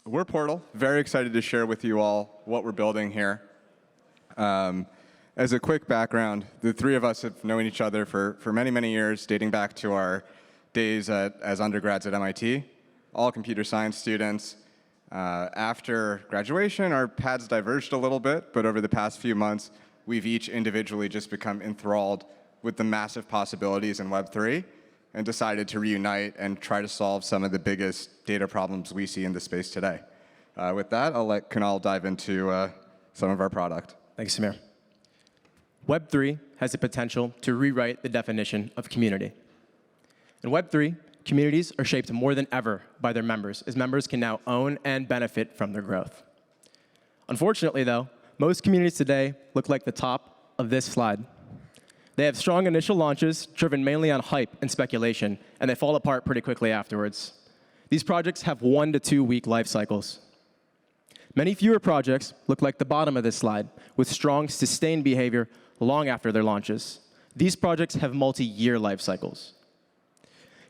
We're Portal. Very excited to share with you all what we're building here. As a quick background, the three of us have known each other for many, many years, dating back to our days as undergrads at MIT, all computer science students. After graduation, our paths diverged a little bit, but over the past few months, we've each individually just become enthralled with the massive possibilities in Web3 and decided to reunite and try to solve some of the biggest data problems we see in the space today. With that, I'll let Kunal dive into some of our product. Thanks, Samir. Web3 has the potential to rewrite the definition of community. In Web3, communities are shaped more than ever by their members, as members can now own and benefit from their growth. Unfortunately, though, most communities today look like the top of this slide. They have strong initial launches driven mainly on hype and speculation, and they fall apart pretty quickly afterwards. These projects have 1 to 2 week life cycles. Many fewer projects look like the bottom of this slide, with strong, sustained behavior long after their launches. These projects have multi-year life cycles.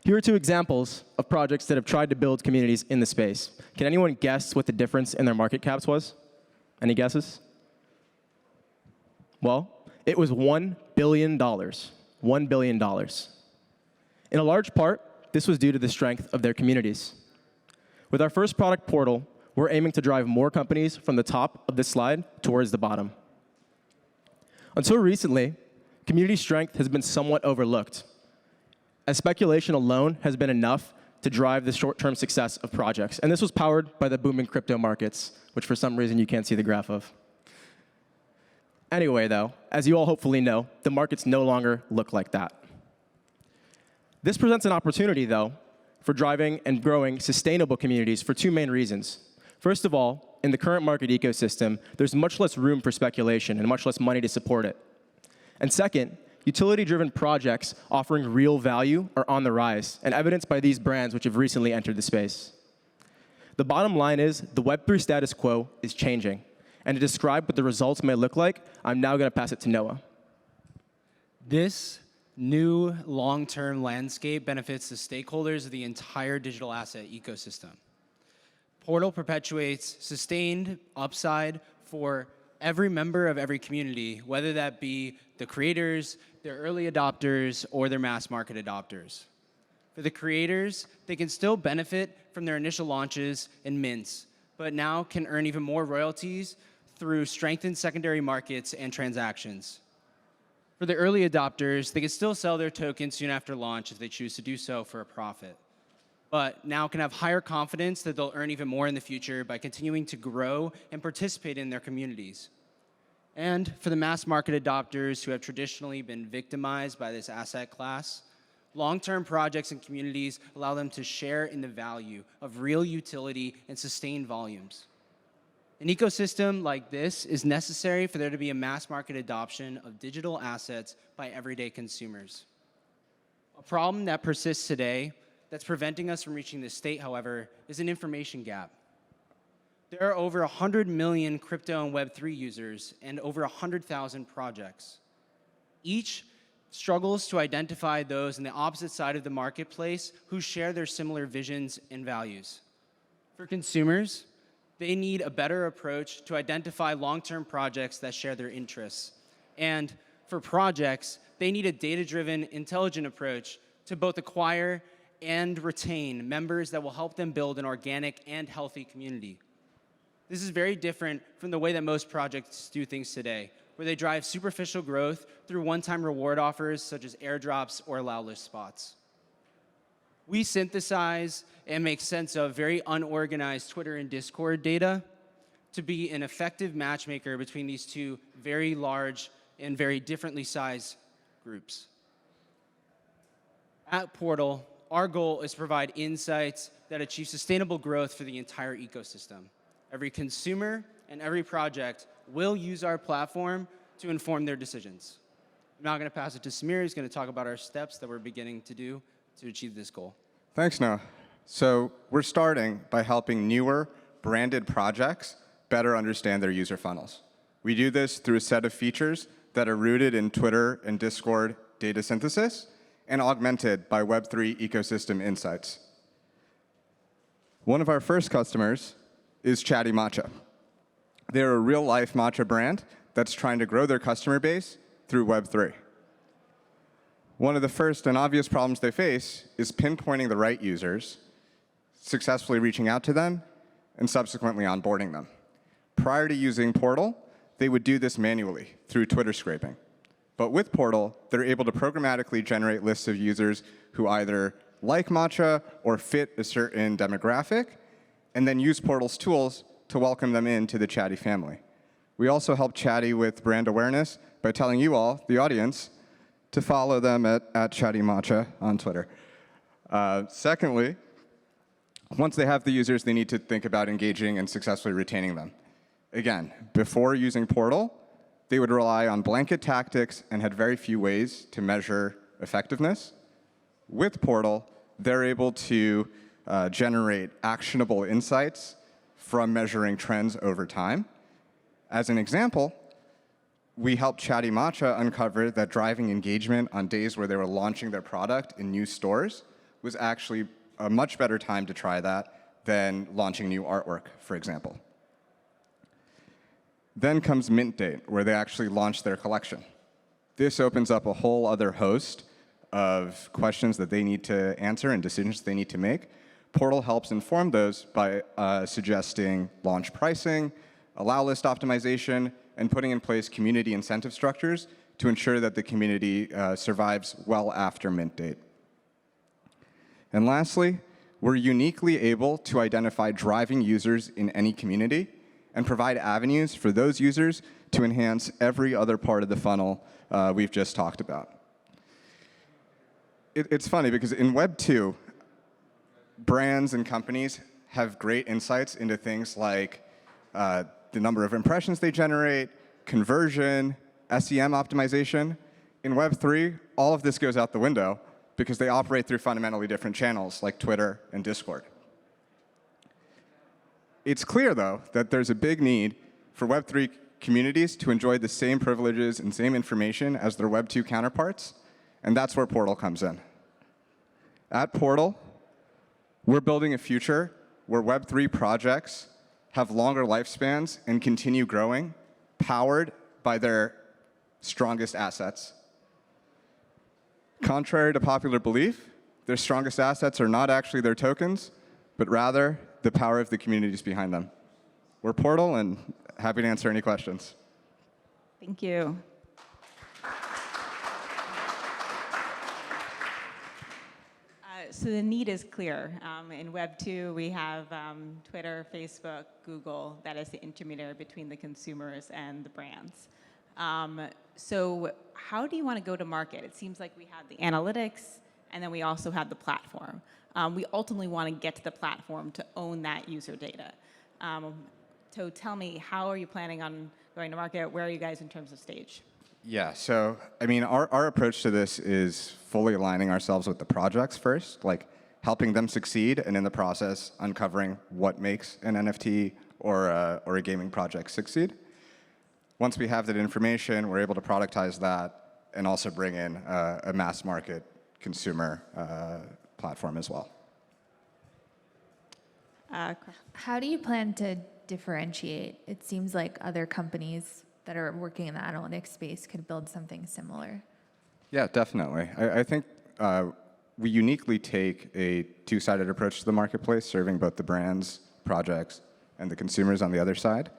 Here are 2 examples of projects that have tried to build communities in the space. Can anyone guess what the difference in their market caps was? Any guesses? Well, it was $1 billion. $1 billion. In a large part, this was due to the strength of their communities. With our first product, Portal, we're aiming to drive more companies from the top of this slide towards the bottom. Until recently, community strength has been somewhat overlooked, as speculation alone has been enough to drive the short-term success of projects. And this was powered by the booming crypto markets, which for some reason you can't see the graph of. Anyway, though, as you all hopefully know, the markets no longer look like that. This presents an opportunity, though, for driving and growing sustainable communities for 2 main reasons. First of all, in the current market ecosystem, there's much less room for speculation and much less money to support it. And second, utility-driven projects offering real value are on the rise, and evidenced by these brands which have recently entered the space. The bottom line is the Web3 status quo is changing. And to describe what the results may look like, I'm now going to pass it to Noah. This new long-term landscape benefits the stakeholders of the entire digital asset ecosystem. Portal perpetuates sustained upside for every member of every community, whether that be the creators, their early adopters, or their mass market adopters. For the creators, they can still benefit from their initial launches and mints, but now can earn even more royalties through strengthened secondary markets and transactions. For the early adopters, they can still sell their tokens soon after launch if they choose to do so for a profit, but now can have higher confidence that they'll earn even more in the future by continuing to grow and participate in their communities. And for the mass market adopters who have traditionally been victimized by this asset class, long-term projects and communities allow them to share in the value of real utility and sustained volumes. An ecosystem like this is necessary for there to be a mass market adoption of digital assets by everyday consumers. A problem that persists today that's preventing us from reaching this state, however, is an information gap. There are over 100 million crypto and Web3 users and over 100,000 projects. Each struggles to identify those on the opposite side of the marketplace who share their similar visions and values. For consumers, they need a better approach to identify long-term projects that share their interests. And for projects, they need a data-driven, intelligent approach to both acquire and retain members that will help them build an organic and healthy community. This is very different from the way that most projects do things today, where they drive superficial growth through one-time reward offers such as airdrops or allow list spots. We synthesize and make sense of very unorganized Twitter and Discord data to be an effective matchmaker between these 2 very large and very differently sized groups. At Portal, our goal is to provide insights that achieve sustainable growth for the entire ecosystem. Every consumer and every project will use our platform to inform their decisions. I'm now going to pass it to Samir. He's going to talk about our steps that we're beginning to do to achieve this goal. Thanks, Noah. So we're starting by helping newer, branded projects better understand their user funnels. We do this through a set of features that are rooted in Twitter and Discord data synthesis and augmented by Web3 ecosystem insights. One of our first customers is Chatty Matcha. They're a real-life matcha brand that's trying to grow their customer base through Web3. One of the first and obvious problems they face is pinpointing the right users, successfully reaching out to them, and subsequently onboarding them. Prior to using Portal, they would do this manually through Twitter scraping. But with Portal, they're able to programmatically generate lists of users who either like matcha or fit a certain demographic, and then use Portal's tools to welcome them into the Chatty family. We also help Chatty with brand awareness by telling you all, the audience, to follow them at Chatty Matcha on Twitter. Secondly, once they have the users, they need to think about engaging and successfully retaining them. Again, before using Portal, they would rely on blanket tactics and had very few ways to measure effectiveness. With Portal, they're able to generate actionable insights from measuring trends over time. As an example, we helped Chatty Matcha uncover that driving engagement on days where they were launching their product in new stores was actually a much better time to try that than launching new artwork, for example. Then comes mint date, where they actually launch their collection. This opens up a whole other host of questions that they need to answer and decisions they need to make. Portal helps inform those by suggesting launch pricing, allow list optimization, and putting in place community incentive structures to ensure that the community survives well after mint date. And lastly, we're uniquely able to identify driving users in any community and provide avenues for those users to enhance every other part of the funnel we've just talked about. It's funny because in Web 2, brands and companies have great insights into things like the number of impressions they generate, conversion, SEM optimization. In Web 3, all of this goes out the window because they operate through fundamentally different channels like Twitter and Discord. It's clear, though, that there's a big need for Web 3 communities to enjoy the same privileges and same information as their Web 2 counterparts, and that's where Portal comes in. At Portal, we're building a future where Web 3 projects have longer lifespans and continue growing, powered by their strongest assets. Contrary to popular belief, their strongest assets are not actually their tokens, but rather the power of the communities behind them. We're Portal, and happy to answer any questions. Thank you. So the need is clear. In Web 2, we have Twitter, Facebook, Google. That is the intermediary between the consumers and the brands. So how do you want to go to market? It seems like we have the analytics, and then we also have the platform. We ultimately want to get to the platform to own that user data. So tell me, how are you planning on going to market? Where are you guys in terms of stage? Yeah, so I mean, our approach to this is fully aligning ourselves with the projects first, like helping them succeed, and in the process, uncovering what makes an NFT or a gaming project succeed. Once we have that information, we're able to productize that and also bring in a mass market consumer platform as well. How do you plan to differentiate? It seems like other companies that are working in the analytics space could build something similar. Yeah, definitely. I think we uniquely take a two-sided approach to the marketplace, serving both the brands, projects, and the consumers on the other side.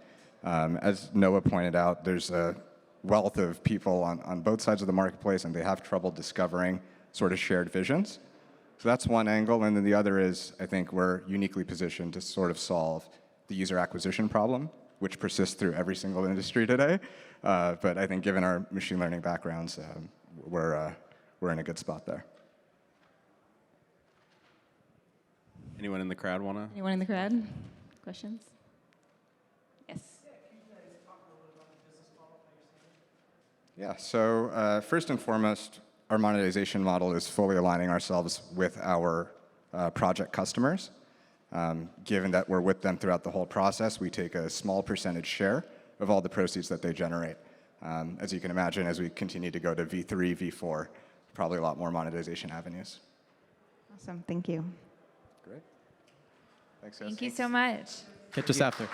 As Noah pointed out, there's a wealth of people on both sides of the marketplace, and they have trouble discovering sort of shared visions. So that's one angle, and then the other is, I think we're uniquely positioned to sort of solve the user acquisition problem, which persists through every single industry today. But I think given our machine learning backgrounds, we're in a good spot there. Anyone in the crowd want to? Anyone in the crowd? Questions? Yes. Yeah, so first and foremost, our monetization model is fully aligning ourselves with our project customers. Given that we're with them throughout the whole process, we take a small percentage share of all the proceeds that they generate. As you can imagine, as we continue to go to V3, V4, probably a lot more monetization avenues. Awesome. Thank you. Great. Thanks, Thank you so much. Catch us after.